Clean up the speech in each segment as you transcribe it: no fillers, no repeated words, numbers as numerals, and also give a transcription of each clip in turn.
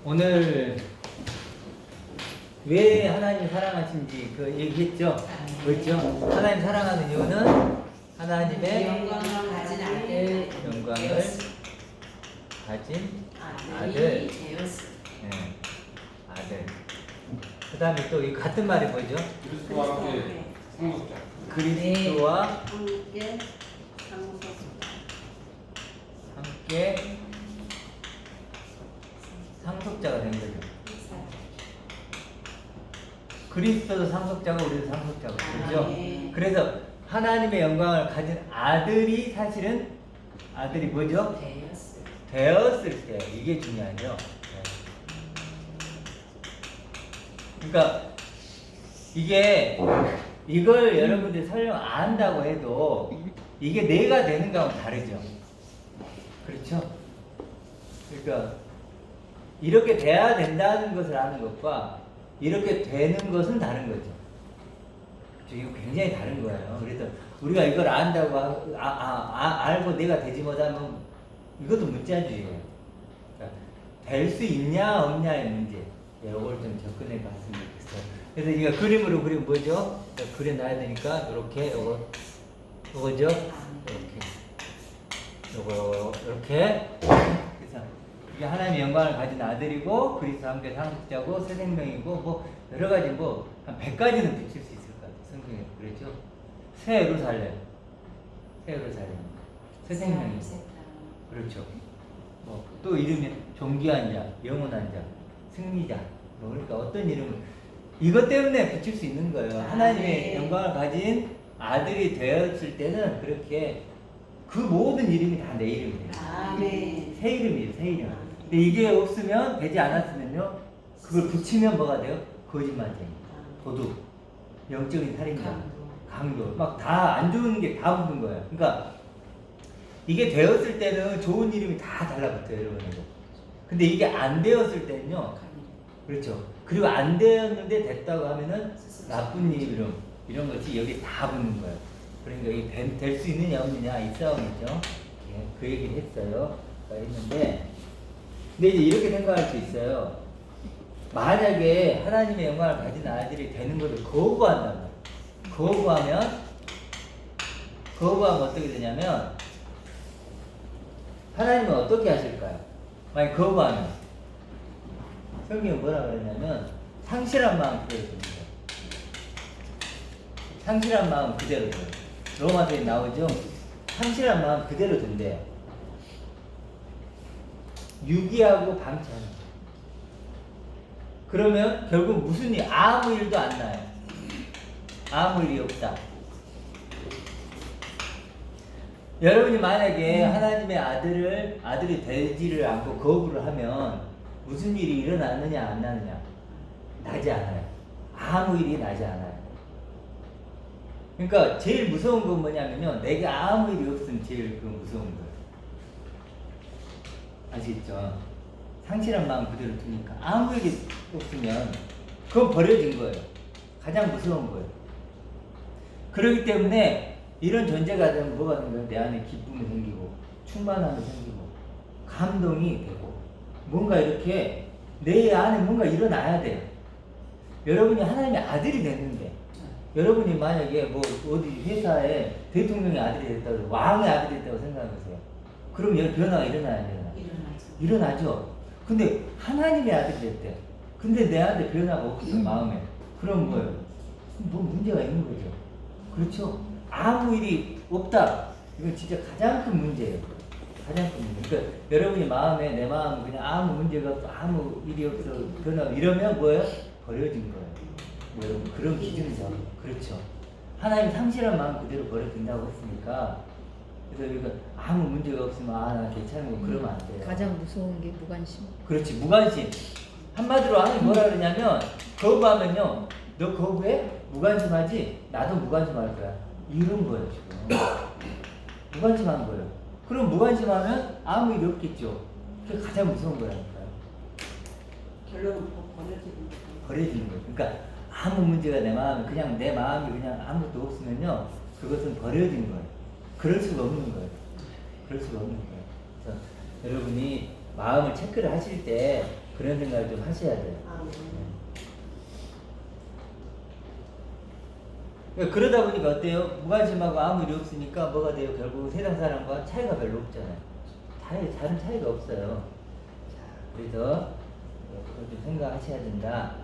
오늘 왜 하나님 사랑하신지 그 얘기했죠? 그렇죠? 하나님 사랑하는 이유는 하나님의 영광을 가진 아들, 영광을 가진 아들. 되었어. 네, 아들. 그 다음에 또 이 같은 말이 뭐죠? 그리스도와 함께 상속자. 그리스도와 함께 상속자. 함께 상속자가 된 거죠. 그리스도도 상속자고 우리도 상속자고 그렇죠? 네. 그래서 하나님의 영광을 가진 아들이 사실은 아들이 뭐죠? 되었어. 되었을 때 이게 중요하죠. 네. 그러니까 이걸 여러분들이 설명 안 한다고 해도 이게 내가 되는 거하고 다르죠. 그렇죠? 그러니까 이렇게 돼야 된다는 것을 아는 것과 이렇게 되는 것은 다른 거죠. 이거 굉장히 다른 거예요. 그래서 우리가 이걸 안다고 알고 내가 되지 못하면 이것도 문자주의예요. 그러니까 될 수 있냐 없냐의 문제. 이걸 좀 접근해 봤으면 좋겠어요. 그래서 이거 그림으로 그리면 뭐죠? 그려놔야 되니까 이렇게 요거죠? 이렇게 그래서 이게 하나님의 영광을 가진 아들이고 그리스도 함께 상속자고 새 생명이고 뭐 여러 가지 뭐 한 100가지는 붙일 수 있을 것 같아요. 성경에 그랬죠? 새 예루살렘, 새 생명이고 그렇죠. 뭐 또 이름이 존귀한 자, 영원한 자, 승리자. 뭐 그러니까 어떤 이름을 이것 때문에 붙일 수 있는 거예요. 하나님의 영광을 가진 아들이 되었을 때는 그렇게 그 모든 이름이 다 내 이름이에요. 아멘. 새 이름이에요, 새 이름. 근데 이게 없으면, 되지 않았으면요, 그걸 붙이면 뭐가 돼요? 거짓말쟁이, 도둑, 영적인 살인자, 강도, 막 다 안 좋은 게 다 붙은 거예요. 그러니까 이게 되었을 때는 좋은 이름이 다 달라붙어요, 여러분들. 근데 이게 안 되었을 때는요, 그렇죠. 그리고 안 되었는데 됐다고 하면은 나쁜 이름, 이런 것이 여기 다 붙는 거예요. 그러니까 이게 될 수 있느냐 없느냐 이 싸움이죠. 예, 그 얘기를 했어요. 했는데, 근데 이제 이렇게 생각할 수 있어요. 만약에 하나님의 영광을 가진 아들이 되는 것을 거부한다면, 거부하면 어떻게 되냐면, 하나님은 어떻게 하실까요? 만약 거부하면, 성경은 뭐라 그러냐면, 상실한 마음 그대로 둡니다. 상실한 마음 그대로 둬요. 로마서에 나오죠? 상실한 마음 그대로 둔대요. 유기하고 방치하는 거예요. 그러면 결국 무슨 일, 아무 일도 안 나요. 아무 일이 없다. 여러분이 만약에 하나님의 아들이 되지를 않고 거부를 하면 무슨 일이 일어나느냐 안 나느냐? 나지 않아요. 아무 일이 나지 않아요. 그러니까 제일 무서운 건 뭐냐면요, 내게 아무 일이 없으면 제일 그 무서운 거예요. 아시겠죠? 상실한 마음 그대로 두니까 아무 일이 없으면 그건 버려진 거예요. 가장 무서운 거예요. 그렇기 때문에 이런 존재가 되면 뭐가 생겨요? 내 안에 기쁨이 생기고 충만함이 생기고 감동이 되고 뭔가 이렇게 내 안에 뭔가 일어나야 돼요. 여러분이 하나님의 아들이 됐는데 여러분이 만약에 뭐 어디 회사에 대통령의 아들이 됐다고 왕의 아들이 됐다고 생각하세요. 그럼 여기 변화가 일어나야 되나? 일어나죠. 근데 하나님의 아들이 됐대. 근데 내 안에 변화가 없어 마음에. 그럼 뭐예요? 뭐 문제가 있는 거죠. 그렇죠? 아무 일이 없다. 이건 진짜 가장 큰 문제예요. 가장 큰 문제. 그러니까 여러분이 마음에 내 마음 그냥 아무 문제가 없어, 아무 일이 없어, 변화 이러면 뭐예요? 버려진 거예요. 여러분 그런 기준이죠. 그렇죠. 하나님 상실한 마음 그대로 버려진다고 했으니까 그래서 이거 아무 문제가 없으면 나 괜찮은 거 그러면 안 돼요. 가장 무서운 게 무관심. 그렇지, 무관심. 한마디로 하나님 뭐라 그러냐면 거부하면요, 너 거부해? 무관심하지? 나도 무관심할 거야. 이런 거예요 지금. 무관심한 거예요. 그럼 무관심하면 아무 일이 없겠죠. 그게 가장 무서운 거라니까요. 결론은 버려지는 거예요. 그러니까 아무 문제가 내 마음에 그냥 내 마음이 그냥 아무것도 없으면요, 그것은 버려진 거예요. 그럴 수가 없는 거예요. 그럴 수가 없는 거예요. 그래서 여러분이 마음을 체크를 하실 때 그런 생각을 좀 하셔야 돼요. 그러니까 그러다 보니까 어때요? 무관심하고 아무 일 없으니까 뭐가 돼요? 결국 세상 사람과 차이가 별로 없잖아요. 다른 차이가 없어요. 자, 그래서 그걸 좀 생각하셔야 된다.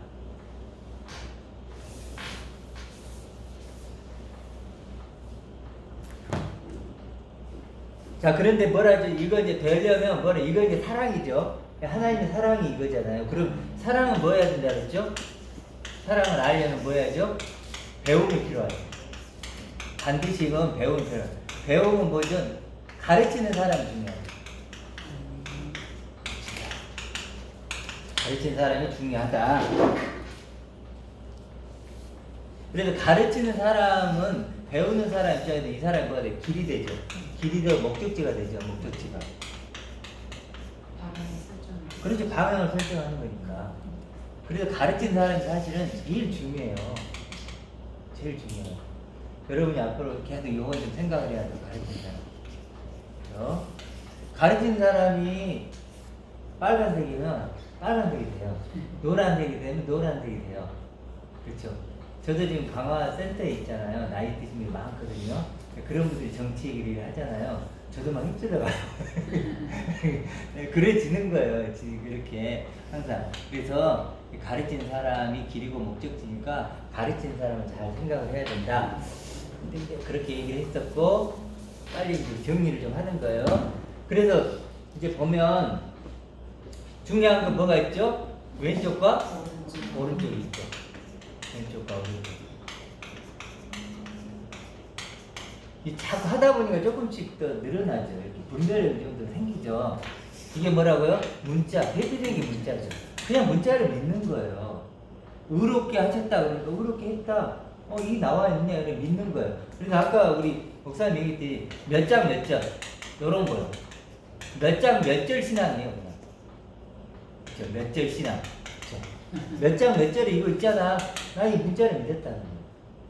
자, 그런데 뭐라죠? 이거 이제 되려면 뭐라? 이거 이제 사랑이죠. 하나님의 사랑이 이거잖아요. 그럼 사랑은 뭐 해야 된다 그랬죠? 사랑을 알려면 뭐 해야죠? 배움이 필요하죠. 반드시 이건 배움이 필요해요. 배움은 뭐죠? 가르치는 사람이 중요해요. 가르치는 사람이 중요하다. 그래서 가르치는 사람은 배우는 사람 입장에서 이 사람이 뭐가 돼? 길이 되죠. 길이 되고 목적지가 되죠. 목적지가. 그렇죠. 방향을 설정하는 거니까. 그래서 가르치는 사람이 사실은 제일 중요해요. 제일 중요해요. 여러분이 앞으로 계속 이건 좀 생각을 해야 돼요. 가르치는 사람. 그렇죠? 가르치는 사람이 빨간색이면 빨간색이 돼요. 노란색이 되면 노란색이 돼요. 그렇죠? 저도 지금 강화센터에 있잖아요. 나이 드신 분이 많거든요. 그런 분들이 정치 얘기를 하잖아요. 저도 막 힘들어가요. 그래지는 거예요. 지금 이렇게 항상. 그래서 가르치는 사람이 길이고 목적지니까 가르치는 사람은 잘 생각을 해야 된다. 근데 이제 그렇게 얘기를 했었고 빨리 이제 정리를 좀 하는 거예요. 그래서 이제 보면 중요한 건 뭐가 있죠? 왼쪽과 오른쪽이 있죠. 왼쪽과 오른쪽. 이 자꾸 하다 보니까 조금씩 더 늘어나죠. 이렇게 분별력이 좀 더 생기죠. 이게 뭐라고요? 문자, 대표적인 문자죠. 그냥 문자를 믿는 거예요. 의롭게 하셨다 그러니까 의롭게 했다. 이 나와 있네. 그래 믿는 거예요. 그래서 아까 우리 목사님 얘기했듯이 몇 장 몇 절 이런 거요. 몇 장 몇 절 신앙이에요. 그냥. 그렇죠? 몇 절 신앙. 그렇죠? 몇 장 몇 절에 이거 있잖아. 나 이 문자를 믿었다는 거예요.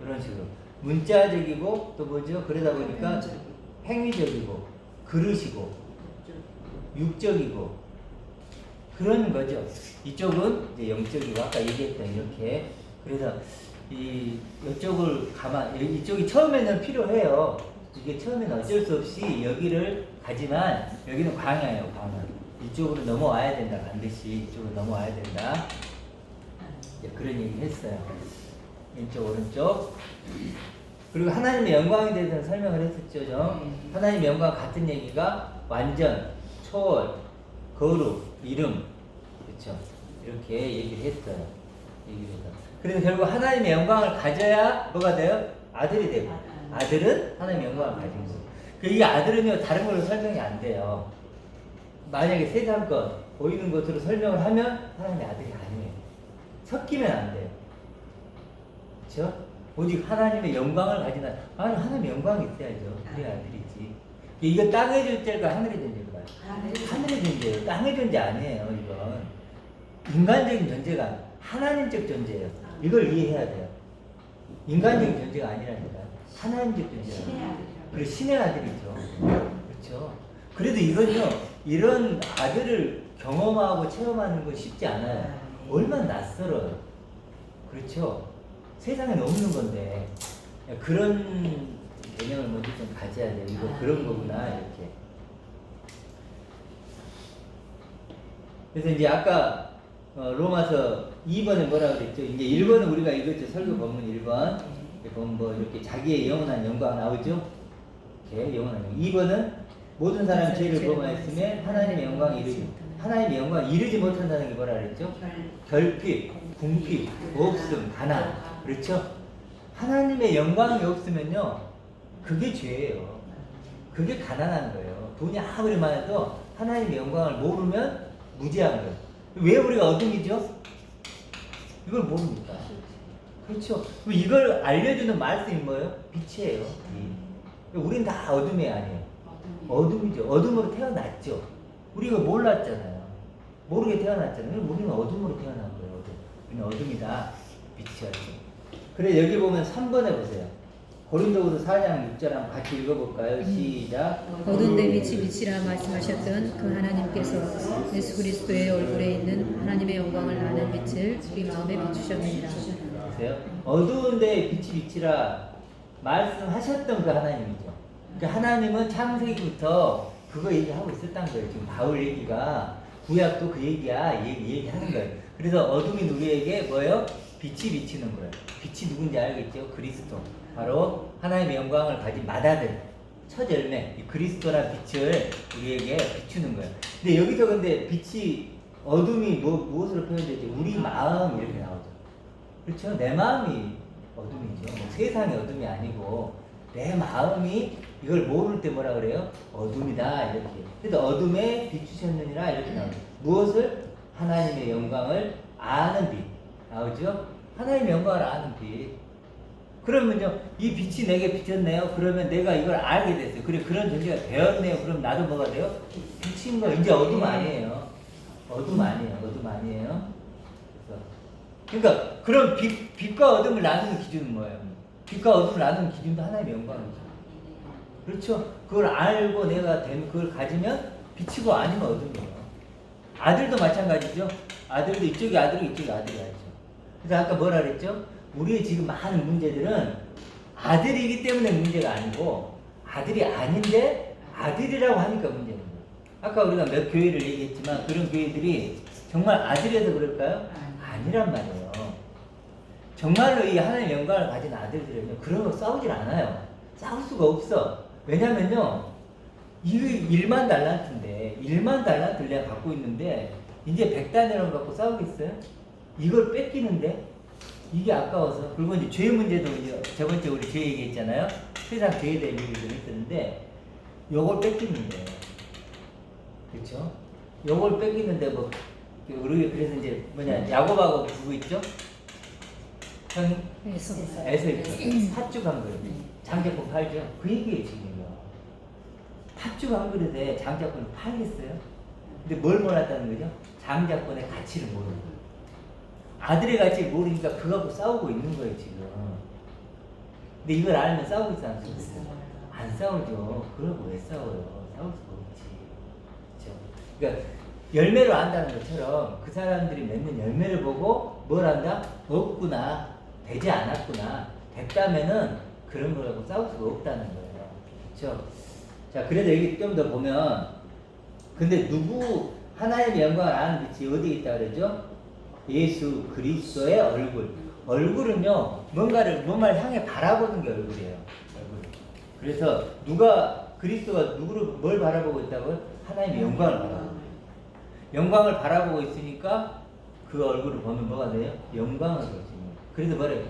이런 식으로. 문자적이고 또 뭐죠? 그러다 보니까 행위적이고 그릇이고 육적이고 그런 거죠. 이쪽은 이제 영적이고 아까 얘기했던 이렇게. 그래서 이쪽을 이쪽이 처음에는 필요해요. 이게 처음에는 어쩔 수 없이 여기를 가지만 여기는 광야예요. 광야. 이쪽으로 넘어와야 된다. 반드시 이쪽으로 넘어와야 된다. 그런 얘기 했어요. 왼쪽 오른쪽. 그리고 하나님의 영광에 대해서는 설명을 했었죠. 하나님의 영광 같은 얘기가 완전, 초월, 거룩, 이름, 그렇죠? 이렇게 얘기를 했어요. 그래서 결국 하나님의 영광을 가져야 뭐가 돼요? 아들이 되고. 아들은 하나님의 영광을 가진 거예요. 이 아들은요 다른 걸로 설명이 안 돼요. 만약에 세상 것, 보이는 것으로 설명을 하면 하나님의 아들이 아니에요. 섞이면 안 돼요. 그렇죠? 오직 하나님의 영광을 가진 아들. 아니 하나님의 영광이 있어야죠. 그래야 아들이지. 이거 땅의 존재가 하늘의 존재가 하늘의 존재예요. 땅의 존재 아니에요. 이건 인간적인 존재가 하나님적 존재예요. 이걸 이해해야 돼요. 인간적인 존재가 아니라니까 하나님적 존재예요. 그리고 신의 아들이죠. 그렇죠. 그래도 이건요 이런 아들을 경험하고 체험하는 건 쉽지 않아요. 얼마나 낯설어요. 그렇죠. 세상에는 없는 건데 그런 개념을 먼저 좀 가져야 돼요. 이거 그런 거구나 이렇게. 그래서 이제 아까 로마서 2번에 뭐라 그랬죠? 이제 1번은 우리가 읽었죠. 설교 본문 1번. 보면 뭐 이렇게 자기의 영원한 영광 나오죠? 이렇게 영원한 영광. 2번은 모든 사람 죄를 범하였으면 하나님의 영광에 이르지. 하나님의 영광에 이르지 못한다는 게 뭐라 그랬죠? 결핍, 궁핍, 없음, 가난. 그렇죠? 하나님의 영광이 없으면요, 그게 죄예요. 그게 가난한 거예요. 돈이 아무리 많아도 하나님의 영광을 모르면 무지한 거예요. 왜 우리가 어둠이죠? 이걸 모릅니까? 그렇죠? 이걸 알려주는 말씀이 뭐예요? 빛이에요. 우린 다 어둠이 아니에요. 어둠이죠. 어둠으로 태어났죠. 우리가 몰랐잖아요. 모르게 태어났잖아요. 우리는 어둠으로 태어난 거예요. 어둠. 우리는 어둠이다. 빛이었죠. 그래 여기 보면 3번에 보세요. 고린도후서 4장 6절 한번 같이 읽어볼까요? 시작. 어두운 데 빛이 빛이라 말씀하셨던 그 하나님께서 예수 그리스도의 얼굴에 있는 하나님의 영광을 아는 빛을 우리 마음에 비추셨느니라. 보세요. 어두운 데에 빛이 빛이라 말씀하셨던 그 하나님이죠. 그 하나님은 창세기부터 그거 얘기하고 있었다는 거예요. 지금 바울 얘기가 구약도 그 얘기야. 얘기하는 거예요. 그래서 어둠인 우리에게 뭐예요? 빛이 비치는 거예요. 빛이 누군지 알겠죠? 그리스도. 바로 하나님의 영광을 가진 맏아들, 첫 열매, 이 그리스도란 빛을 우리에게 비추는 거예요. 근데 여기서 근데 빛이 어둠이 무엇으로 표현되지? 우리 마음 이렇게 나오죠. 그렇죠? 내 마음이 어둠이죠. 뭐 세상의 어둠이 아니고 내 마음이 이걸 모를 때 뭐라 그래요? 어둠이다 이렇게. 그래서 어둠에 비추셨느니라 이렇게 나오죠. 무엇을? 하나님의 영광을 아는 빛 나오죠? 하나님의 영광을 아는 빛. 그러면요, 이 빛이 내게 비쳤네요. 그러면 내가 이걸 알게 됐어요. 그래, 그런 존재가 되었네요. 그럼 나도 뭐가 돼요? 빛인 거. 이제 어둠 아니에요. 어둠 아니에요. 어둠 아니에요. 그러니까 그럼 빛과 어둠을 나누는 기준은 뭐예요? 빛과 어둠을 나누는 기준도 하나님의 영광이죠. 그렇죠? 그걸 알고 내가 그걸 가지면 빛이고 아니면 어둠이에요. 아들도 마찬가지죠. 아들도 이쪽이 아들이고 이쪽이 아들이죠. 그래서 아까 뭐라 그랬죠? 우리의 지금 많은 문제들은 아들이기 때문에 문제가 아니고 아들이 아닌데 아들이라고 하니까 문제인 거예요. 아까 우리가 몇 교회를 얘기했지만 그런 교회들이 정말 아들이어서 그럴까요? 아니란 말이에요. 정말로 이 하나님의 영광을 가진 아들들은요, 그런 거 싸우질 않아요. 싸울 수가 없어. 왜냐면요, 이게 1만 달란트인데 1만 달란트를 내가 갖고 있는데 이제 100단위를 갖고 싸우겠어요? 이걸 뺏기는데 이게 아까워서. 그리고 이제 죄 문제도 이제 저번 주에 우리 죄 얘기했잖아요. 세상 죄에 대한 얘기를 좀 했었는데 요걸 뺏기는데, 그렇죠? 요걸 뺏기는데 뭐 우리 그래서 이제 야곱하고 부부 있죠? 형이 에서 있죠. 팥죽 한 그릇 장작권 팔죠. 그 얘기예요 지금요. 팥죽 한 그릇에 장작권을 팔겠어요? 근데 뭘 몰랐다는 거죠? 장작권의 가치를 모르는 거예요. 아들의 가치를 모르니까 그거하고 싸우고 있는 거예요 지금. 근데 이걸 알면 싸우고 있지 않습니까? 안 싸우죠. 그러고 왜 싸워요? 싸울 수가 없지. 그렇죠? 그러니까 열매로 안다는 것처럼 그 사람들이 맺는 열매를 보고 뭘 한다? 없구나, 되지 않았구나, 됐다면은 그런 거라고 싸울 수가 없다는 거예요. 그렇죠? 자, 그래도 여기 좀 더 보면, 근데 누구 하나님의 영광을 아는 빛이 어디에 있다 그러죠? 예수 그리스도의 얼굴. 얼굴은요, 뭔가를 향해 바라보는 게 얼굴이에요. 얼굴. 그래서 그리스도가 누구를 뭘 바라보고 있다고요? 하나님의 영광을 바라보고 있어요. 영광을 바라보고 있으니까 그 얼굴을 보면 뭐가 돼요? 영광을 보여요. 그래서 뭐래요?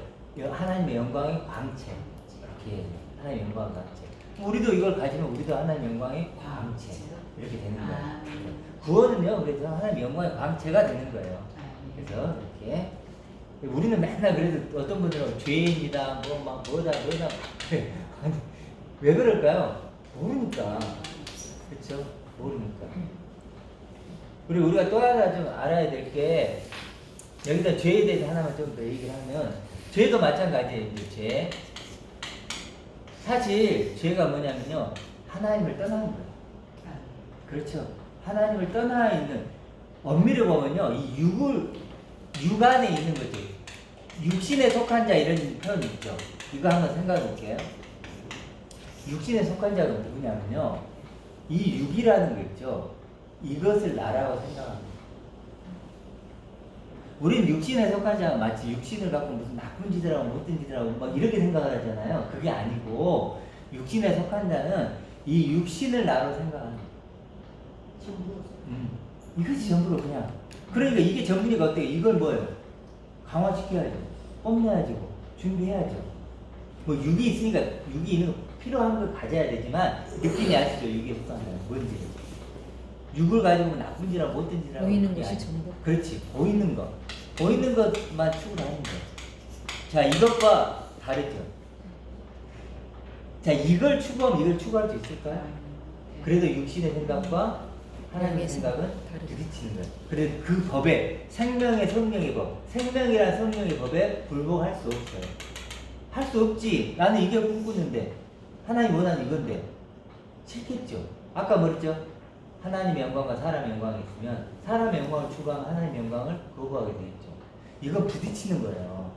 하나님의 영광의 광채. 이렇게 하나님의 영광의 광채. 우리도 이걸 가지면 우리도 하나님의 영광의 광채. 이렇게 되는 거예요. 구원은요, 그래서 하나님의 영광의 광채가 되는 거예요. 그래서 이렇게 우리는 맨날 그래도 어떤 분들은 죄인이다, 뭐다. 아니, 왜 그럴까요? 모르니까. 그렇죠? 모르니까. 그리고 우리가 또 하나 좀 알아야 될 게, 여기다 죄에 대해서 하나만 좀 더 얘기를 하면, 죄도 마찬가지예요. 이제 죄. 사실 죄가 뭐냐면요, 하나님을 떠나는 거예요. 그렇죠? 하나님을 떠나 있는, 엄밀히 보면요, 이 육 안에 있는 거죠. 육신에 속한 자, 이런 표현이 있죠. 이거 한번 생각해 볼게요. 육신에 속한 자가 누구냐면요, 이 육이라는 거 있죠. 이것을 나라고 생각합니다. 우린 육신에 속한 자가 마치 육신을 갖고 무슨 나쁜 짓을 하고 못된 짓을 하고 막 이렇게 생각을 하잖아요. 그게 아니고, 육신에 속한 자는 이 육신을 나로 생각하는 거예요. 이것이 전부로 그냥. 그러니까 이게 전부니까 어때요? 이걸 뭐예요? 강화시켜야죠. 뽐내야죠. 준비해야죠. 뭐 육이 있으니까 육이 있는 거 필요한 걸 가져야 되지만, 느낌이 아시죠? 육에 속한 자는 뭔지. 육을 가지고 나쁜 짓이라 못된 짓이라 보이는 것이 전부. 그렇지. 보이는 것만 추구하는 거예요. 자, 이것과 다르죠. 자, 이걸 추구하면 이걸 추구할 수 있을까요? 그래도 육신의 생각과 하나님의 생각은 부딪히는 거예요. 그래서 그 법에, 생명의 성령의 법, 생명이란 성령의 법에 불복할 수 없어요. 할 수 없지. 나는 이게 꿈꾸는데 하나님 원하는 이건데 싫겠죠. 아까 뭐랬죠? 하나님의 영광과 사람의 영광이 있으면 사람의 영광을 추구하면 하나님의 영광을 거부하게 되겠죠. 이건 부딪히는 거예요.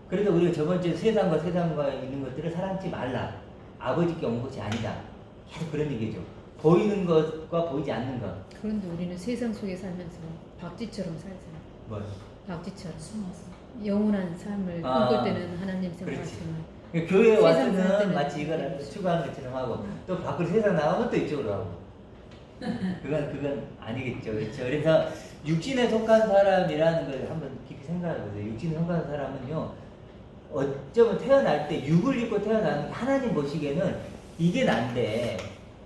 그래서 우리가 저번 주에 세상과 세상과 있는 것들을 사랑치 말라. 아버지께 온 것이 아니다. 계속 그런 얘기죠. 보이는 것과 보이지 않는 것. 그런데 우리는 세상 속에 살면서 박쥐처럼 살잖아. 뭐 박쥐처럼 숨어서. 영원한 삶을 아, 꿈꿀 때는 하나님 그렇지. 생각하지만 그러니까 교회에 세상 살 와서는 때는 마치 이걸 그렇지. 추구하는 것처럼 하고 또 밖으로 세상 나가면 또 이쪽으로 하고 그건 아니겠죠. 그렇죠. 그래서 육신에 속한 사람이라는 걸 한번 깊이 생각해 보세요. 육신에 속한 사람은요, 어쩌면 태어날 때 육을 입고 태어나는 게 하나님 보시기에는 이게 난데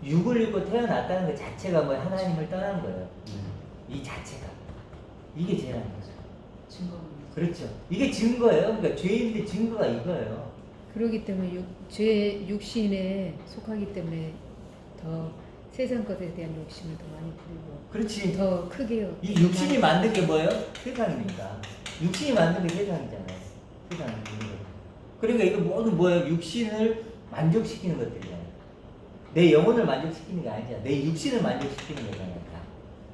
육을 입고 태어났다는 것 자체가 뭐 하나님을 떠난 거예요. 이 자체가 이게 죄라는 거죠. 증거입니다. 그렇죠. 이게 증거예요. 그러니까 죄인의 증거가 이거예요. 그러기 때문에 죄 육신에 속하기 때문에 더 세상 것에 대한 욕심을 더 많이 부리고 그렇지. 더 크게 이 육신이 만든 게 뭐예요? 세상이니까. 육신이 만든 게 세상이잖아요. 세상이 있는 거. 그러니까 이거 모두 뭐예요? 육신을 만족시키는 것들이잖아요. 내 영혼을 만족시키는 게 아니잖아. 내 육신을 만족시키는 거잖아요. 다.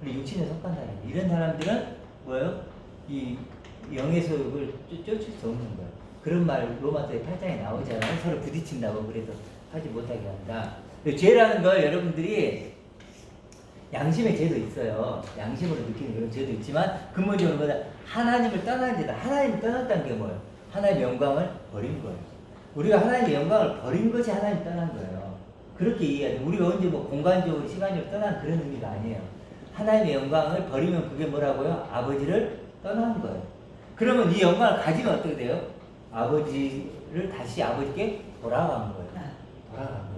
그리고 육신에 속한 사람. 이런 사람들은 뭐예요? 이 영의 소욕을 쫓을 수 없는 거예요. 그런 말 로마서 8장에 나오잖아요. 서로 부딪힌다고 그래서 하지 못하게 한다. 죄라는 걸 여러분들이 양심의 죄도 있어요. 양심으로 느끼는 그런 죄도 있지만 근본적으로 뭐다? 하나님을 떠난 죄다. 하나님을 떠났다는 게 뭐예요? 하나님의 영광을 버린 거예요. 우리가 하나님의 영광을 버린 것이 하나님 떠난 거예요. 그렇게 이해해야 돼요. 우리가 언제 뭐 공간적으로 시간적으로 떠난 그런 의미가 아니에요. 하나님의 영광을 버리면 그게 뭐라고요? 아버지를 떠난 거예요. 그러면 이 영광을 가지면 어떻게 돼요? 아버지를 다시 아버지께 돌아간 거예요. 돌아간 거예요.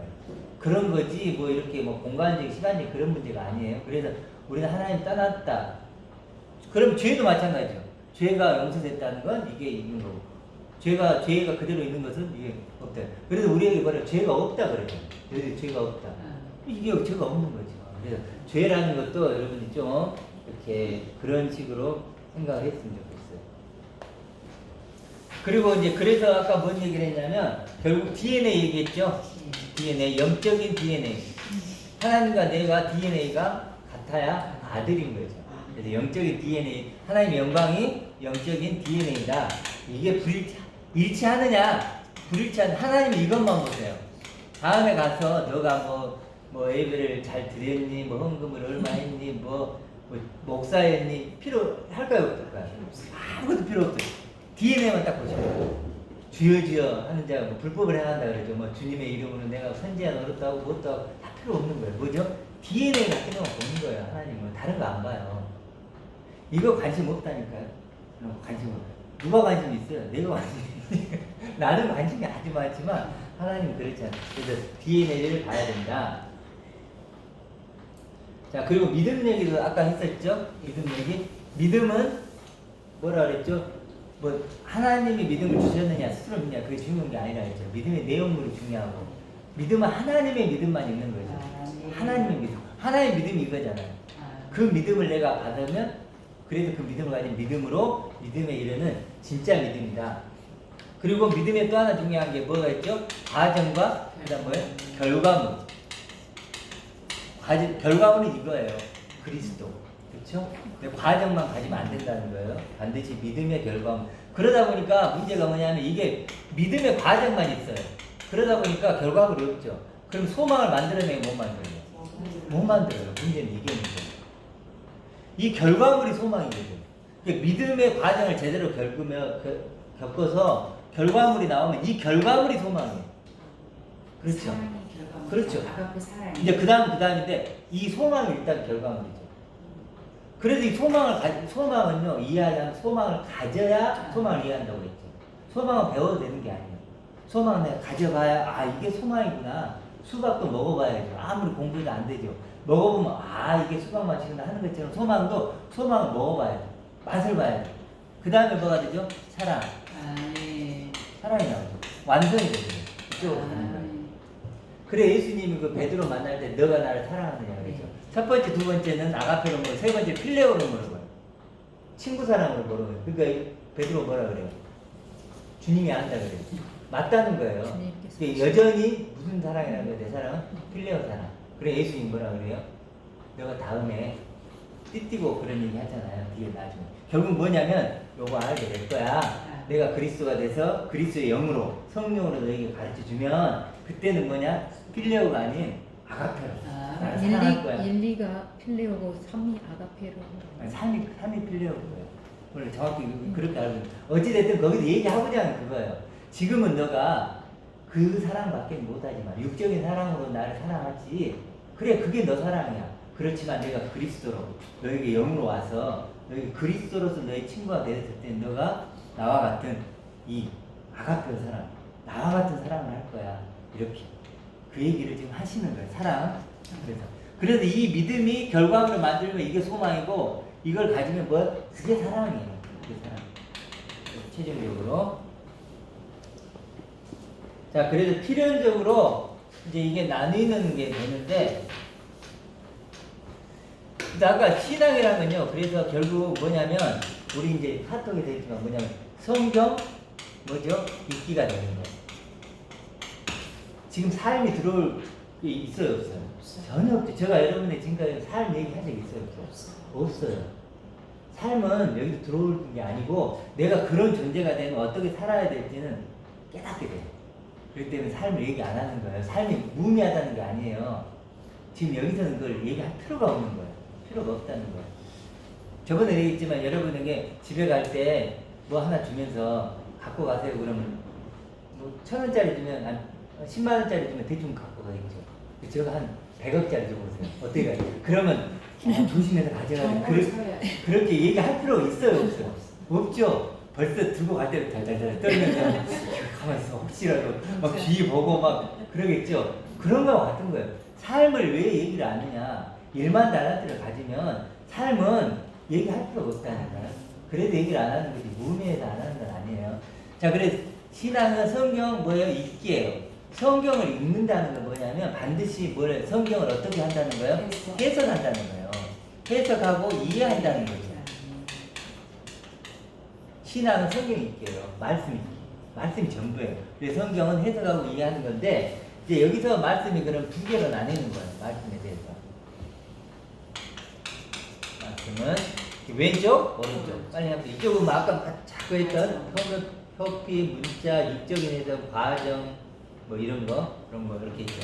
그런 거지 뭐 이렇게 뭐 공간적 시간적 그런 문제가 아니에요. 그래서 우리는 하나님 떠났다. 그럼 죄도 마찬가지죠. 죄가 용서됐다는 건 이게 있는 거고 죄가 그대로 있는 것은 이게 없다. 그래서 우리에게 뭐래 죄가 없다 그래요. 여기 죄가 없다. 이게 죄가 없는 거죠. 그래서 죄라는 것도 여러분이 좀 이렇게 그런 식으로 생각을 했으면 좋겠어요. 그리고 이제 그래서 아까 뭔 얘기를 했냐면 결국 DNA 얘기했죠. DNA, 영적인 DNA. 하나님과 내가 DNA가 같아야 아들인 거죠. 그래서 영적인 DNA, 하나님의 영광이 영적인 DNA다. 이게 일치하느냐? 불일치하는 하나님은 이것만 보세요. 다음에 가서 너가 뭐 예배를 잘 드렸니? 뭐 헌금을 얼마 했니? 뭐 목사였니? 필요할까요? 없을까요? 아무것도 필요 없어요. DNA만 딱 보시면 주여 하는 자가 뭐 불법을 행한다 그러죠. 뭐 주님의 이름으로 내가 선지자 노릇도 하고 뭣도 하고 다 필요 없는 거예요. 뭐죠? DNA 같은 것만 보는 거예요. 하나님은 다른 거 안 봐요. 이거 관심 없다니까요. 관심 없어요. 누가 관심 있어요? 내가 관심 있으니까. 나는 관심이 아주 많지만 하나님은 그렇지 않아요. 그래서 DNA를 봐야 된다. 자, 그리고 믿음 얘기도 아까 했었죠? 믿음 얘기. 믿음은 뭐라 그랬죠? 뭐 하나님이 믿음을 주셨느냐 스스로 믿냐 그게 중요한 게 아니라 했죠. 믿음의 내용물이 중요하고 믿음은 하나님의 믿음만 있는 거죠. 하나님의 믿음. 하나님의 믿음이 이거잖아요. 그 믿음을 내가 받으면 그래도 그 믿음을 가진 믿음으로 믿음에 이르는 진짜 믿음이다. 그리고 믿음에 또 하나 중요한 게 뭐가 있죠? 과정과 그다음 뭐예요? 결과물. 결과물은 이거예요. 그리스도. 그렇죠? 근데 과정만 가지면 안 된다는 거예요. 반드시 믿음의 결과물. 그러다 보니까 문제가 뭐냐면 이게 믿음의 과정만 있어요. 그러다 보니까 결과물이 없죠. 그럼 소망을 만들어내면 못 만들어요. 못 만들어요. 문제는 이게 문제예요. 이 결과물이 소망이거든요. 믿음의 과정을 제대로 겪어서 결과물이 나오면 이 결과물이 소망이에요. 그렇죠. 그렇죠. 이제 그 다음인데 이 소망이 일단 결과물이죠. 그래도 이 소망은요, 이해하려면 소망을 가져야 소망을 이해한다고 했죠. 소망은 배워도 되는 게 아니에요. 소망은 내가 가져봐야, 이게 소망이구나. 수박도 먹어봐야죠. 아무리 공부해도 안 되죠. 먹어보면, 이게 수박 맛이구나 하는 것처럼 소망을 먹어봐야죠. 맛을 봐야죠. 그 다음에 뭐가 되죠? 사랑. 사랑이 나오죠. 완성이 되죠. 이쪽으로 가는 거예요. 그래, 예수님이 그 베드로 만날 때 너가 나를 사랑하느냐 그랬죠. 첫 번째, 두 번째는 아가페로 물어, 세 번째 필레오로 물어봐요. 친구 사랑으로 물어봐요. 그러니까 베드로 뭐라 그래요? 주님이 안다 그래요. 맞다는 거예요. 주님께서 근데 여전히 무슨 사랑이라는 거예요? 내 사랑은 필레오 사랑. 그래 예수님 뭐라 그래요? 너가 다음에 띠띠고 그런 얘기 하잖아요. 뒤에 나중에. 결국 뭐냐면 요거 알게 될 거야. 내가 그리스도가 돼서 그리스도의 영으로 성령으로 너에게 가르쳐 주면 그때는 뭐냐? 필레오가 아닌 아가페로. 나를 사랑할 거야. 1,2가 필레오고 3이 아가페로. 아니, 삼이 필요한 거예요. 원래 정확히 그렇게 알고 있는. 어찌됐든 거기서 얘기하고자 하는 그거예요. 지금은 너가 그 사랑밖에 못하지만 육적인 사랑으로 나를 사랑하지. 그래 그게 너 사랑이야. 그렇지만 내가 그리스도로 너에게 영으로 와서 너에게 그리스도로서 너의 친구가 되었을 때 너가 나와 같은 이 아가페 사랑, 나와 같은 사랑을 할 거야. 이렇게 그 얘기를 지금 하시는 거예요. 사랑. 그래서 이 믿음이 결과물을 만들면 이게 소망이고 이걸 가지면 뭐 그게 사랑이에요. 그게 사랑. 최종적으로 자 그래서 필연적으로 이제 이게 나뉘는 게 되는데 근데 아까 신앙이라는 건요. 그래서 결국 뭐냐면 우리 이제 카톡에 되어 있지만 뭐냐면 성경 뭐죠? 읽기가 되는 거예요. 지금 삶이 들어올 게 있어요, 없어요? 전혀 없죠. 제가 여러분의 지금까지 삶 얘기한 적 있어요, 없어요? 없어요. 삶은 여기서 들어올 게 아니고 내가 그런 존재가 되면 어떻게 살아야 될지는 깨닫게 돼요. 그렇기 때문에 삶을 얘기 안 하는 거예요. 삶이 무의미하다는 게 아니에요. 지금 여기서는 그걸 얘기할 필요가 없는 거예요. 필요가 없다는 거예요. 저번에 얘기했지만 여러분에게 집에 갈 때 뭐 하나 주면서 갖고 가세요 그러면 뭐 1,000원짜리 주면 한 10만 원짜리 주면 대충 갖고 가겠죠. 제가 한 100억짜리 줘보세요. 어떻게 가요? 그러면 조심해서 가져가야 그렇게 얘기할 필요가 있어요, 없어요? 없죠. 벌써 들고 갈 때 달달달 떨면서 가만히 있어 혹시라도 막 뒤 보고 막 그러겠죠. 그런 거와 같은 거예요. 삶을 왜 얘기를 안 하냐? 일만 달란트를 가지면 삶은 얘기할 필요가 없다는 거예요. 그래도 얘기를 안 하는 거지 무의미해서 안 하는 건 아니에요. 자, 그래서 신앙은 성경 뭐예요? 읽기예요. 성경을 읽는다는 건 뭐냐면 반드시 뭘 성경을 어떻게 한다는 거예요? 해석한다는 거예요. 해석하고 이해한다는 거죠. 신앙은 성경 읽기예요. 말씀 읽기. 말씀이 전부예요. 그래서 성경은 해석하고 이해하는 건데 이제 여기서 말씀이 그럼 두 개로 나뉘는 거예요. 말씀에 대해서. 말씀은 왼쪽, 오른쪽. 빨리 합시다. 이쪽은 뭐 아까 자꾸 했던 협의, 문자, 육적인 해석, 과정, 뭐 이런 거, 그런 거 이렇게 있죠.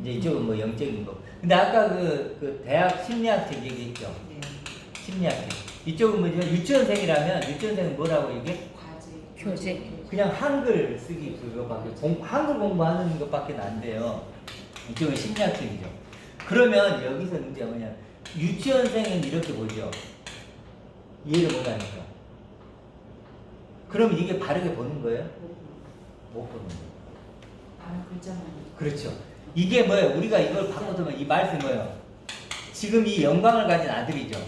이제 이쪽은 뭐 영적인 거. 근데 아까 그 대학 심리학책 얘기했죠. 심리학책. 이쪽은 뭐죠? 유치원생이라면 유치원생은 뭐라고 이게? 교재. 그냥 한글 쓰기 그거밖에 한글 공부하는 것밖에 안 돼요. 이쪽은 심리학책이죠. 그러면 여기서 문제가 뭐냐? 유치원생은 이렇게 보죠. 이해를 못하니까. 그럼 이게 바르게 보는 거예요? 못 보는 거예요. 그렇죠. 이게 뭐예요? 우리가 이걸 바꿔두면 이 말씀 뭐예요? 지금 이 영광을 가진 아들이죠.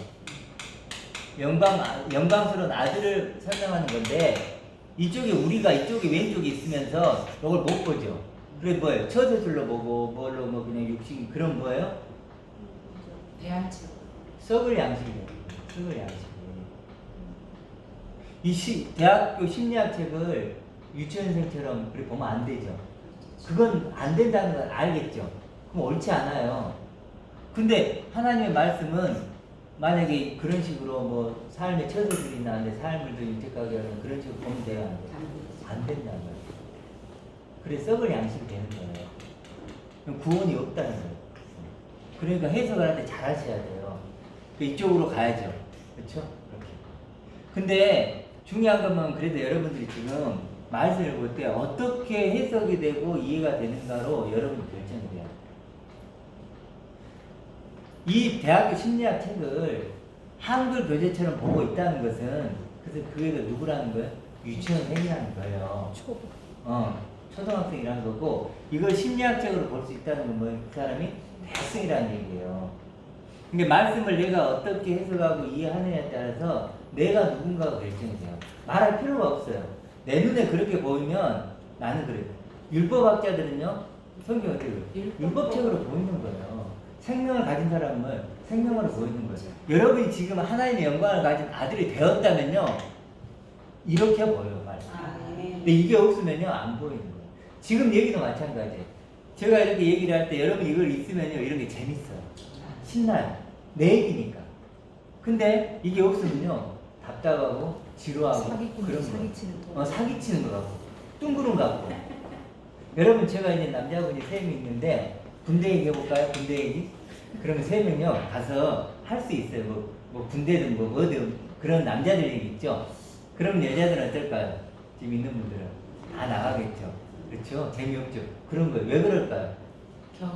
영광스러운 아들을 설명하는 건데 이쪽에 우리가 이쪽에 왼쪽에 있으면서 이걸 못 보죠. 그래 뭐예요? 처세술로 보고 뭘로 뭐 그냥 육식 그런 뭐예요? 대안책. 썩을 양식이에요. 썩을 양식. 대학교 심리학책을 유치원생처럼 그렇게 보면 안 되죠. 그건 안 된다는 걸 알겠죠. 그럼 옳지 않아요. 근데 하나님의 말씀은 만약에 그런 식으로 뭐 삶의 처소들이 나는데 삶을 더 윤택하게 하는 그런 식으로 보면 돼요, 안 돼요? 안 된다는 거예요. 그래 썩을 양식이 되는 거예요. 그럼 구원이 없다는 거예요. 그러니까 해석을 할 때 잘 하셔야 돼요. 이쪽으로 가야죠. 그렇죠? 그렇게. 근데 중요한 것만 그래도 여러분들이 지금 말씀을 볼 때 어떻게 해석이 되고 이해가 되는가로 여러분이 결정이 돼요. 이 대학교 심리학 책을 한글 교재처럼 보고 있다는 것은 그래서 그게 누구라는 거예요? 유치원생이라는 거예요. 초등학생이라는 거고 이걸 심리학적으로 볼 수 있다는 건 뭐예요? 그 사람이 대학생이라는 얘기예요. 근데 말씀을 내가 어떻게 해석하고 이해하느냐에 따라서 내가 누군가가 결정이 돼요. 말할 필요가 없어요. 내 눈에 그렇게 보이면 나는 그래요. 율법학자들은요, 성경을 율법책으로 보이는 거예요. 생명을 가진 사람은 생명으로 보이는 거예요. 여러분이 지금 하나님의 영광을 가진 아들이 되었다면요, 이렇게 보여요, 말씀. 아, 네. 근데 이게 없으면요, 안 보이는 거예요. 지금 얘기도 마찬가지예요. 제가 이렇게 얘기를 할 때 여러분 이걸 있으면요, 이런 게 재밌어요. 신나요. 내 얘기니까. 근데 이게 없으면요, 답답하고 지루하고 사기꾼 그런 사기치는 거. 거. 사기치는 거 같고 뚱그런 거 같고. 여러분 제가 이제 남자분이 3명 있는데 군대 얘기 해볼까요? 군대 얘기? 그러면 3명요 가서 할 수 있어요. 뭐 군대든 뭐든 그런 남자들 얘기 있죠. 그럼 여자들은 어떨까요? 지금 있는 분들은 다 나가겠죠. 그렇죠? 재미없죠. 그런 거예요. 왜 그럴까요?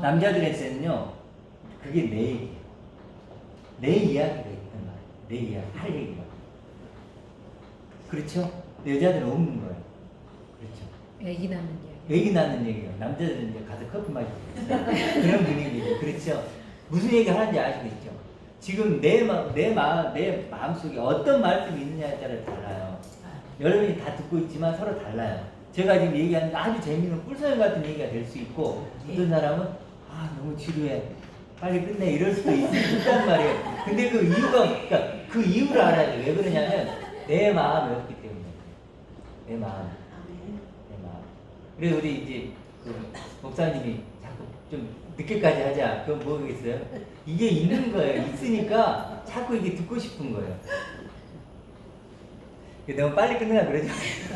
남자들한테는요 그게 내 얘기예요. 내 이야기가 있단 말이에요. 내 이야기, 할 얘기가. 그렇죠? 여자들은 없는 거예요. 그렇죠? 애기 낳는 이야기. 얘기 나는 얘기예요. 남자들은 이제 가서 커피 마시고 그런 분위기죠. 그렇죠? 무슨 얘기 하는지 아시겠죠? 지금 내 마음속에 어떤 말씀이 있느냐에 따라 달라요. 여러분이 다 듣고 있지만 서로 달라요. 제가 지금 얘기하는 게 아주 재미있는 꿀소리 같은 얘기가 될 수 있고 어떤 사람은 아 너무 지루해 빨리 끝내 이럴 수도 있단 말이에요. 근데 그 이유가 그러니까 그 이유를 알아야 돼요. 왜 그러냐면 내 마음이 없기 때문에. 내 마음. 내 마음. 그래서 우리 이제 그 목사님이 자꾸 좀 늦게까지 하자. 그건 뭐겠어요? 이게 있는 거예요. 있으니까 자꾸 이게 듣고 싶은 거예요. 너무 빨리 끝내라 그러지 마세요.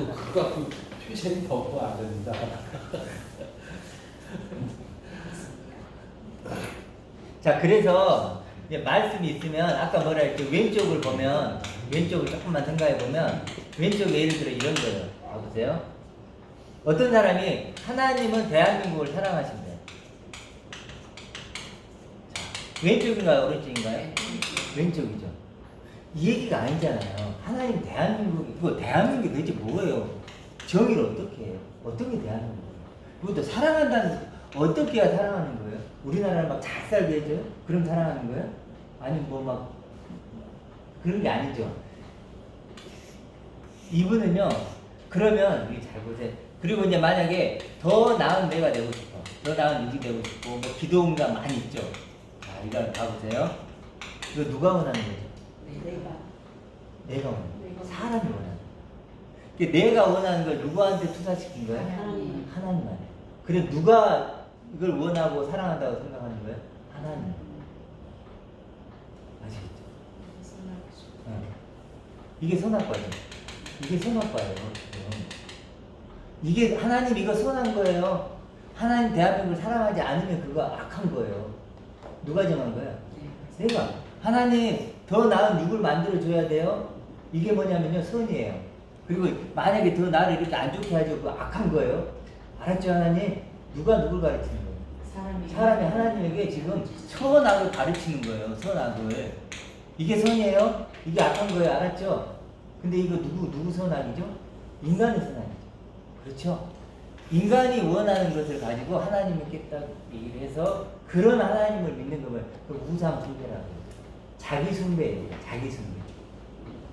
그거 갖고 표시는 덮고 안 됩니다. 자, 그래서 이제 말씀이 있으면 아까 뭐라 했죠? 왼쪽을 보면 왼쪽을 조금만 생각해 보면 왼쪽에 예를 들어 이런 거예요. 봐보세요. 어떤 사람이 하나님은 대한민국을 사랑하신대요. 자, 왼쪽인가요? 오른쪽인가요? 왼쪽이죠. 이 얘기가 아니잖아요. 하나님 대한민국이 이거 대한민국이 도대체 뭐예요? 정의를 어떻게 해요? 어떻게 대한민국이에요? 그것도 사랑한다는 어떻게 해야 사랑하는 거예요? 우리나라를 막 잘 살게 해줘요? 그럼 사랑하는 거예요? 아니면 뭐 막 그런 게 아니죠. 이분은요. 그러면 우리 잘 보세요. 그리고 이제 만약에 더 나은 내가 되고 싶어. 더 나은 육이 되고 싶고 뭐 기도응답 많이 있죠. 자, 이거 봐보세요. 이거 누가 원하는 거죠? 내가 원하는 거예요. 사람이 원하는 거예요. 내가 원하는 걸 누구한테 투사시킨 거예요? 하나님한테. 그래 누가 이걸 원하고 사랑한다고 생각하는 거예요? 하나님. 아시겠죠? 이게 선악과죠. 이게 선악과예요. 이게 하나님 이거 선한 거예요. 하나님 대한민국을 사랑하지 않으면 그거 악한 거예요. 누가 정한 거예요? 내가. 하나님 더 나은 육을 만들어줘야 돼요. 이게 뭐냐면요 선이에요. 그리고 만약에 더 나를 이렇게 안 좋게 하죠. 그거 악한 거예요. 알았죠 하나님? 누가 누굴 가르치는 거예요? 사람이 하나님에게 지금 선악을 가르치는 거예요. 선악을. 이게 선이에요? 이게 악한 거예요. 알았죠? 근데 이거 누구 선악이죠? 인간의 선악이죠. 그렇죠? 인간이 원하는 것을 가지고 하나님께 딱 얘기를 해서 그런 하나님을 믿는 거면 그 우상 숭배라고 해요. 자기 숭배예요. 자기 숭배.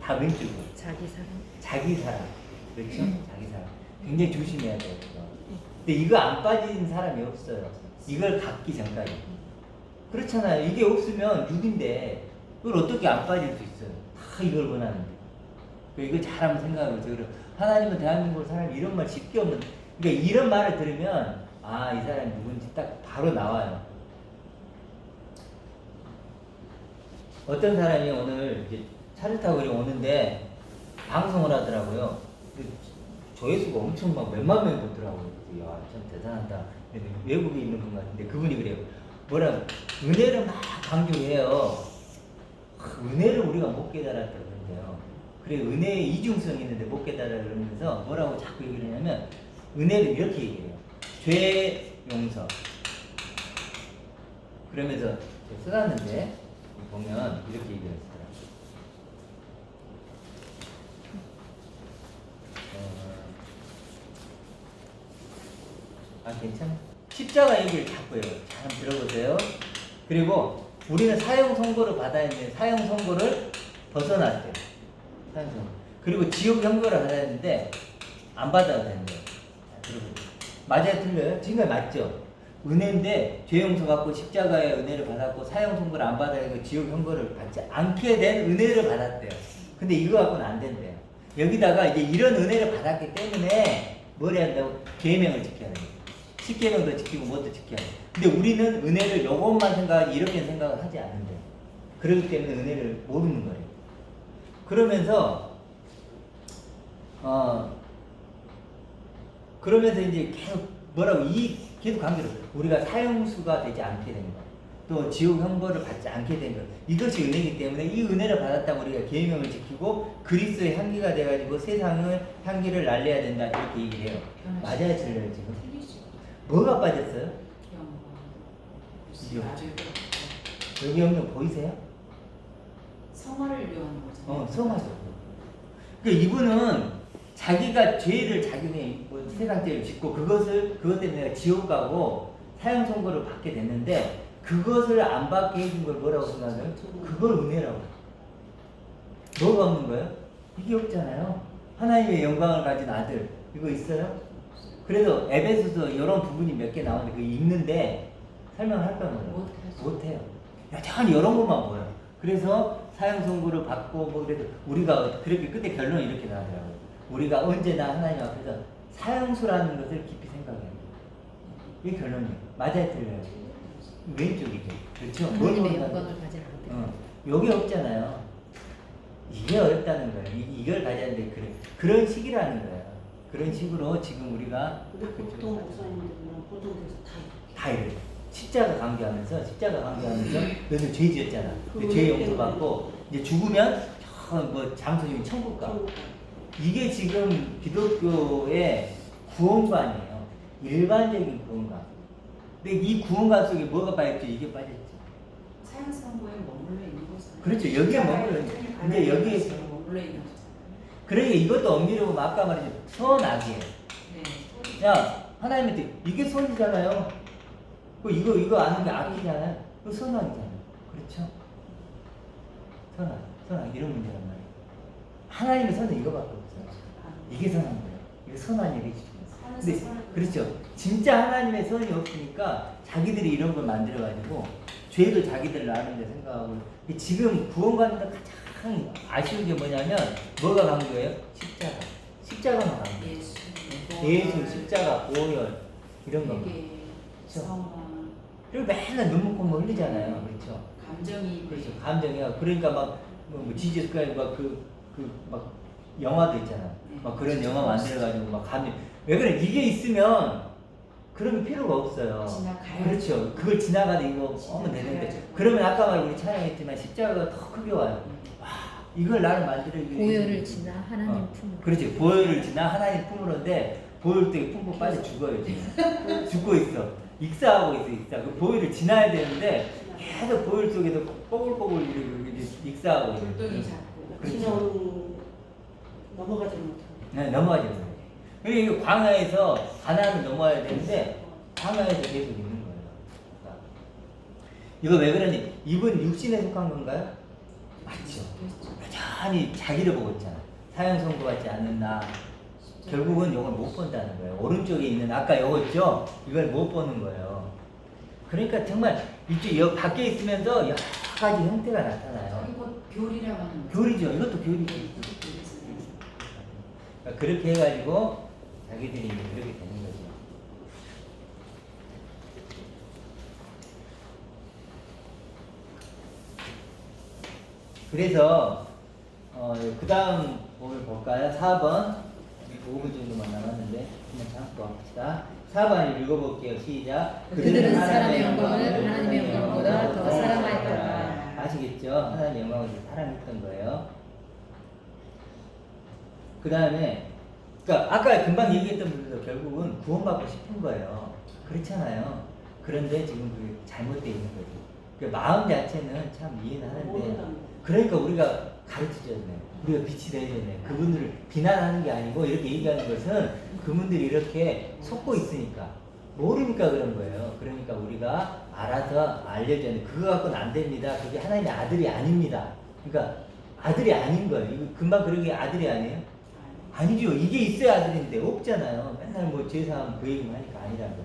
다 왼쪽으로. 자기 사랑. 자기 사랑. 그렇죠? 자기 사랑. 굉장히 조심해야 돼요. 근데 이거 안 빠진 사람이 없어요. 이걸 갖기 전까지. 그렇잖아요. 이게 없으면 6인데 그걸 어떻게 안 빠질 수 있어요? 다 이걸 원하는데. 이거 잘 한번 생각해보세요. 하나님은 대한민국을 사람이 이런 말 쉽게 없는. 그러니까 이런 말을 들으면 아, 이 사람이 누군지 딱 바로 나와요. 어떤 사람이 오늘 이제 차를 타고 오는데 방송을 하더라고요. 조회수가 엄청 막 몇만 명이 보더라고요. 야, 참 대단하다. 외국에 있는 분 같은데 그분이 그래요. 뭐라 은혜를 막 강조해요. 은혜를 우리가 못 깨달았다 그러는데요. 그래 은혜의 이중성이 있는데 못 깨달아 그러면서 뭐라고 자꾸 얘기를 하냐면 은혜를 이렇게 얘기해요. 죄 용서. 그러면서 제가 써놨는데 보면 이렇게 얘기했어요. 괜찮아. 십자가 얘기를 자꾸 해요. 잘 한번 들어보세요. 그리고 우리는 사형 선고를 받아야 되는데 사형 선고를 벗어났대요. 사형 선고. 그리고 지옥 형벌을 받아야 되는데 안 받아야 되는데요. 들어보세요. 맞아요, 틀려요? 지금까지 맞죠? 은혜인데 죄 용서 받고 십자가의 은혜를 받았고 사형 선고를 안 받아야 되고 지옥 형벌을 받지 않게 된 은혜를 받았대요. 근데 이거 갖고는 안 된대요. 여기다가 이제 이런 은혜를 받았기 때문에 뭘 해야 한다고? 계명을 지켜야 돼요. 10계명도 지키고 뭐도 지켜야 돼요. 근데 우리는 은혜를 요것만 생각하지 이렇게 생각을 하지 않는데 그렇기 때문에 은혜를 모르는 거예요. 그러면서 이제 계속 뭐라고 계속 강조를 우리가 사형수가 되지 않게 된 거. 또 지옥 형벌을 받지 않게 된 것. 이것이 은혜이기 때문에 이 은혜를 받았다고 우리가 계명을 지키고 그리스도의 향기가 돼가지고 세상을 향기를 날려야 된다 이렇게 얘기를 해요. 맞아요, 틀려요 지금? 틀리죠. 뭐가 빠졌어요? 영어. 아주 여기 영역 보이세요? 성화를 위한 거죠. 성화죠. 그 이분은 자기가 죄를 자기네 뭐 세상 죄를 짓고 그것 때문에 내가 지옥 가고 사형 선고를 받게 됐는데 그것을 안 받게 해준 걸 뭐라고 생각해요? 그걸 은혜라고. 뭐가 없는 거예요? 이게 없잖아요. 하나님의 영광을 가진 아들 이거 있어요? 그래도 에베소서 이런 부분이 몇 개 나오는데 그게 있는데 설명을 할까 몰라요? 못해요. 여전히 이런 것만 보여요. 그래서 사형 선고를 받고 뭐 그래도 우리가 그렇게 끝에 결론이 이렇게 나오더라고요. 우리가 언제나 하나님 앞에서 사형수라는 것을 깊이 생각해요. 이게 결론이에요. 맞아요, 틀려요? 왼쪽이죠. 그렇죠? 하나님의 영광을 가진 아들. 여기 없잖아요. 이게 어렵다는 거예요. 이걸 가져야 되는데 그런 식이라는 거예요. 그런 식으로 지금 우리가 근데 보통 목사님들이랑 보통 그래서 다 이래요. 십자가 강조하면서 너는 죄 지었잖아. 근데 죄 용서 받고 이제 죽으면 뭐 장소 중에 천국 가. 이게 지금 기독교의 구원관이에요. 일반적인 구원관. 근데 이 구원관 속에 뭐가 빠졌죠? 이게 빠졌죠. 사형 선고에 머물러 있는 거잖아요. 그렇죠. 여기에 머물러 있는. 근데 여기에 머물러 있는 거잖아요. 그러니까 이것도 엄밀히 아까 말했죠. 선악이에요. 네. 야 하나님한테 이게 선이잖아요. 이거 아는 게 악이잖아요. 그 선악이잖아요. 그렇죠? 선악 이런 문제란 말이에요. 하나님의 선은 이거밖에 없어요. 이게 선한 거예요. 이게 선한 일이 죠 근데 그렇죠. 진짜 하나님의 선이 없으니까 자기들이 이런 걸 만들어가지고 죄도 자기들 나는데 생각하고 지금 구원관들 가장 아쉬운 게 뭐냐면 뭐가 강조해요? 십자가만 강조해요. 예수, 십자가, 보혈 이런 거. 성화. 그리고 맨날 눈물 콧물 흘리잖아요. 그렇죠? 감정이. 그렇죠. 감정이야. 그러니까 뭐 지지스까지 막 영화도 있잖아. 막 그런 영화 만들어가지고 막 감정. 왜 그래? 이게 있으면 그런 필요가 없어요. 지나가야죠. 그렇죠. 그걸 지나가도 이거 하면 되는데. 그러면 아까 말 우리 촬영했지만 십자가가 더 크게 와요. 와, 이걸 나를 만들기 보혈을 지나 하나님 품으로. 그렇지. 보혈을 지나 하나님 품으로인데 보혈 때문에 품고 빨리 죽어요 지금. 죽고 있어. 익사하고 있어. 익사. 그 보혈을 지나야 되는데 계속 보혈 속에서 뽀글뽀글 익사하고 있어요. 돌덩이 잡고. 그렇죠. 넘어가지 못하고. 네, 넘어가지 못해요. 그리고 광야에서 가나안을 넘어야 되는데 광야에서 계속 있는 거예요. 이거 왜 그러니? 이분 육신에 속한 건가요? 맞죠. 여전히 자기를 보고 있잖아. 사형 선고받지 않는 나. 결국은 이걸 못 본다는 거예요. 오른쪽에 있는 아까 이거 있죠? 이걸 못 보는 거예요. 그러니까 정말 이쪽 여기 밖에 있으면서 여러 가지 형태가 나타나요. 이거 교리라고 하는 거죠. 교리죠. 이것도 교리죠. 그러니까 그렇게 해가지고 자기들이 이제 그렇게 되는 거죠. 그래서 그 다음 부분을 볼까요? 4번 5분 정도만 남았는데 한번 참고 합시다. 4번 읽어볼게요. 시작. 그들은 사람의 영광을 하나님의 영광보다 더 사랑하였더라. 아시겠죠? 하나님의 영광을 사랑했던 거예요. 그 다음에 그러니까 아까 금방 얘기했던 분들도 결국은 구원받고 싶은 거예요. 그렇잖아요. 그런데 지금 그게 잘못되어 있는 거죠. 그 마음 자체는 참 이해는 하는데 그러니까 우리가 가르치잖아요. 우리가 빛이 되잖아요. 그분들을 비난하는 게 아니고 이렇게 얘기하는 것은 그분들이 이렇게 속고 있으니까 모르니까 그런 거예요. 그러니까 우리가 알아서 알려줘야 돼. 그거 갖고는 안 됩니다. 그게 하나님의 아들이 아닙니다. 그러니까 아들이 아닌 거예요. 이거 금방 그러게 아들이 아니에요? 아니죠. 이게 있어야 아들인데 없잖아요. 맨날 뭐 죄사함 그 얘기만 하니까 아니라는 거.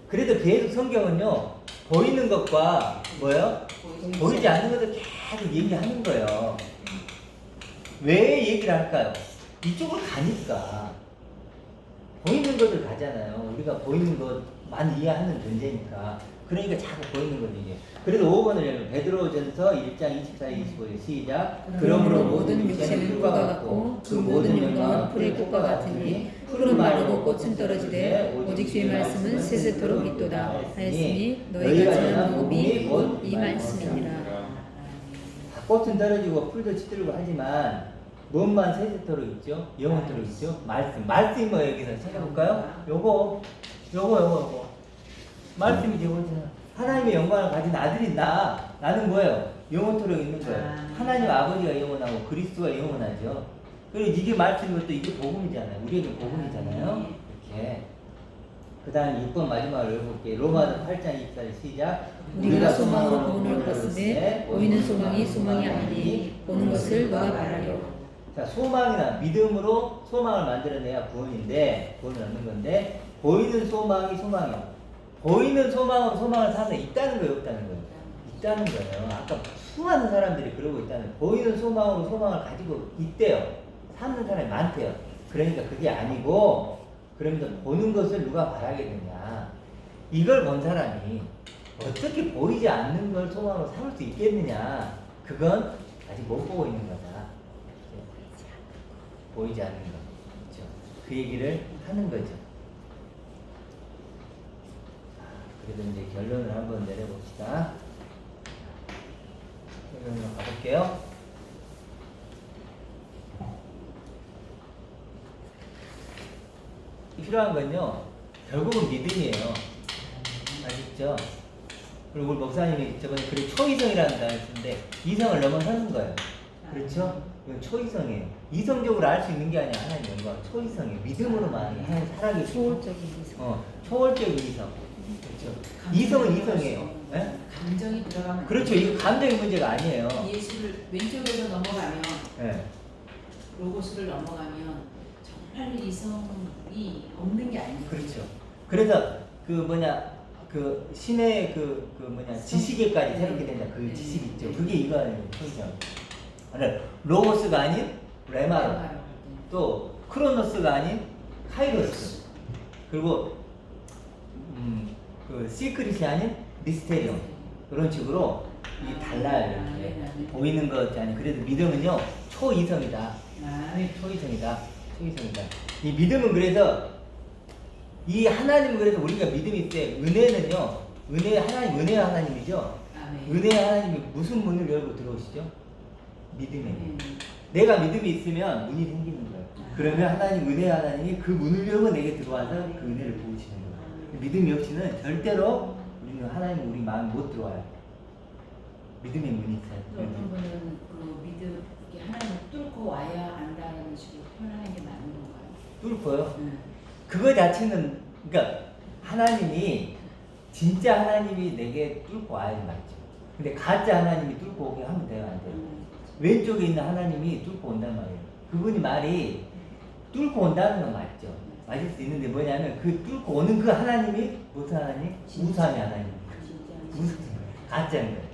그래도 계속 성경은요. 보이는 것과 뭐예요? 보이지 않는 것을 계속 얘기하는 거예요. 왜 얘기를 할까요? 이쪽으로 가니까 보이는 것을 가잖아요. 우리가 보이는 것만 이해하는 존재니까. 그러니까 자꾸 보이는 거죠 이게. 그래서 5번을 열면 베드로전서 1장 24, 25에 시작. 그러므로 모든 육체는 꿀과 같고 그 모든 영광은 불의 꽃과 같으니 푸른 마르고 꽃은 떨어지되 오직 주의 말씀은 세세토록 있도다 하였으니 너희가 전한 복음이 곧 이 말씀이니라. 꽃은 떨어지고 풀도 시들고 하지만 무엇만 세세토록 있죠? 영원토록 있죠? 말씀이 뭐 여기서 찾아볼까요? 요거 말씀이 되거든요. 하나님의 영광을 가진 아들이 나는 뭐예요? 영원토록 있는 거예요. 하나님 아버지가 영원하고 그리스도가 영원하죠. 그리고 이게 말씀이고 또 이게 복음이잖아요. 우리에게 복음이잖아요. 이렇게. 그 다음 6번 마지막으로 읽어볼게요. 로마서 8장 24절 시작. 우리가 소망으로 보는 것을 보이는 소망이 소망이 아니니 보는 것을 너가 바라려. 자, 소망이나 믿음으로 소망을 만들어내야 구원인데, 구원을 얻는 건데, 보이는 소망이 소망이야. 보이는 소망으로 소망을 사는 데 있다는 거예요, 없다는 거예요? 있다는 거예요. 아까 수많은 사람들이 그러고 있다는 거예요. 보이는 소망으로 소망을 가지고 있대요. 사는 사람이 많대요. 그러니까 그게 아니고, 그러면서 보는 것을 누가 바라게 되냐. 이걸 본 사람이 어떻게 보이지 않는 걸 소망으로 삼을 수 있겠느냐. 그건 아직 못 보고 있는 거다. 보이지 않는 거. 그렇죠? 그 얘기를 하는 거죠. 그래도 이제 결론을 한번 내려봅시다. 결론으로 가볼게요. 필요한 건요, 결국은 믿음이에요. 아시죠? 그리고 우리 목사님이 저번에 그래 초이성이라는 단어를 쓰는데 이성을 넘어서는 거예요. 그렇죠? 이건 초이성이에요. 이성적으로 알 수 있는 게 아니야. 하나님 영광 초이성이에요. 믿음으로만 하나님 살아계시고 초월적인 이성. 초월적인 이성. 그렇죠. 이성은 이성이에요. 네? 감정이 들어가면 그렇죠. 이거 감정의 문제가 아니에요. 예수를 왼쪽에서 넘어가면 네. 로고스를 넘어가면 정말 이성이 없는 게 아니에요. 그렇죠. 그래서 그 신의 지식에까지 새롭게 된다. 그 지식 있죠. 그게 이거 아니에요. 초이성. 로고스가 아닌 레마로. 또 크로노스가 아닌 카이로스. 그리고 그 시크릿이 아닌 미스테리움. 그런 식으로 이 달라요. 이렇게 보이는 것이 아닌. 그래도 믿음은요 초이성이다. 초이성이다. 이 믿음은 그래서 이 하나님은 그래서 우리가 믿음이 있대. 은혜는요. 하나님 은혜의 하나님이죠. 은혜의 하나님이 무슨 문을 열고 들어오시죠? 믿음에. 내가 믿음이 있으면 문이 생기는 거예요. 그러면 하나님 은혜의 하나님이 그 문을 열고 내게 들어와서 그 은혜를 부으시는 거예요. 믿음이 없이는 절대로 우리는 하나님 우리 마음에 못 들어와요. 믿음의 문이 있어요. 어떤 분은 그 믿음 이게 하나님을 뚫고 와야 안다는 식으로 표현하는 게 맞는 건가요? 뚫고요. 그거 자체는 그러니까 하나님이 진짜 하나님이 내게 뚫고 와야지 맞죠. 근데 가짜 하나님이 뚫고 오게 하면 돼요, 안 돼요? 왼쪽에 있는 하나님이 뚫고 온단 말이에요. 그분이 말이 뚫고 온다는 건 맞죠. 맞을 수 있는데 뭐냐면 그 뚫고 오는 그 하나님이 무슨 하나님? 우상의 하나님. 가짜인 거예요.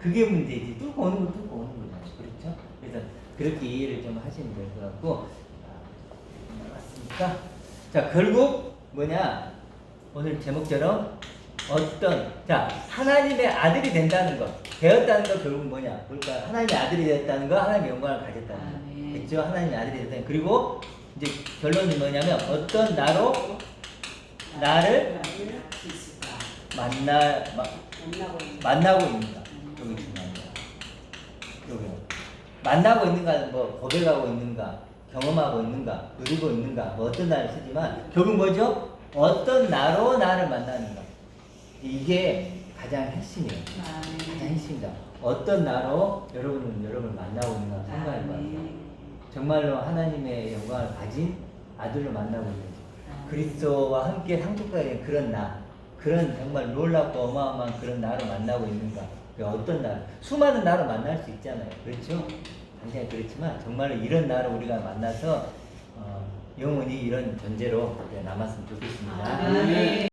그게 문제지. 뚫고 오는 건 뚫고 오는 거죠. 그렇죠? 그래서 그렇게 이해를 좀 하시면 될 것 같고. 맞습니까? 자, 결국 뭐냐? 오늘 제목처럼 하나님의 아들이 된다는 것, 되었다는 것 결국 뭐냐? 볼까요? 하나님의 아들이 되었다는 거, 하나님의 영광을 가졌다는 거. 그렇죠? 하나님의 아들이 되었다는 거. 그리고 이제 결론이 뭐냐면 어떤 나로 나를 만나고 있는가. 여기 중요합니다. 여기 만나고 있는가, 뭐 고백하고 있는가, 경험하고 있는가, 누리고 있는가, 뭐 어떤 나를 쓰지만 결국 뭐죠? 어떤 나로 나를 만나는가. 이게 가장 핵심이에요. 가장 핵심이다. 어떤 나로 여러분을 만나고 있는가 생각해 봐요. 정말로 하나님의 영광을 가진 아들을 만나고 있는지, 그리스도와 함께 상속자가 된 그런 그런 정말 놀랍고 어마어마한 그런 나를 만나고 있는가. 어떤 나, 수많은 나를 만날 수 있잖아요. 그렇죠? 당연히 그렇지만 정말로 이런 나를 우리가 만나서 영원히 이런 존재로 남았으면 좋겠습니다.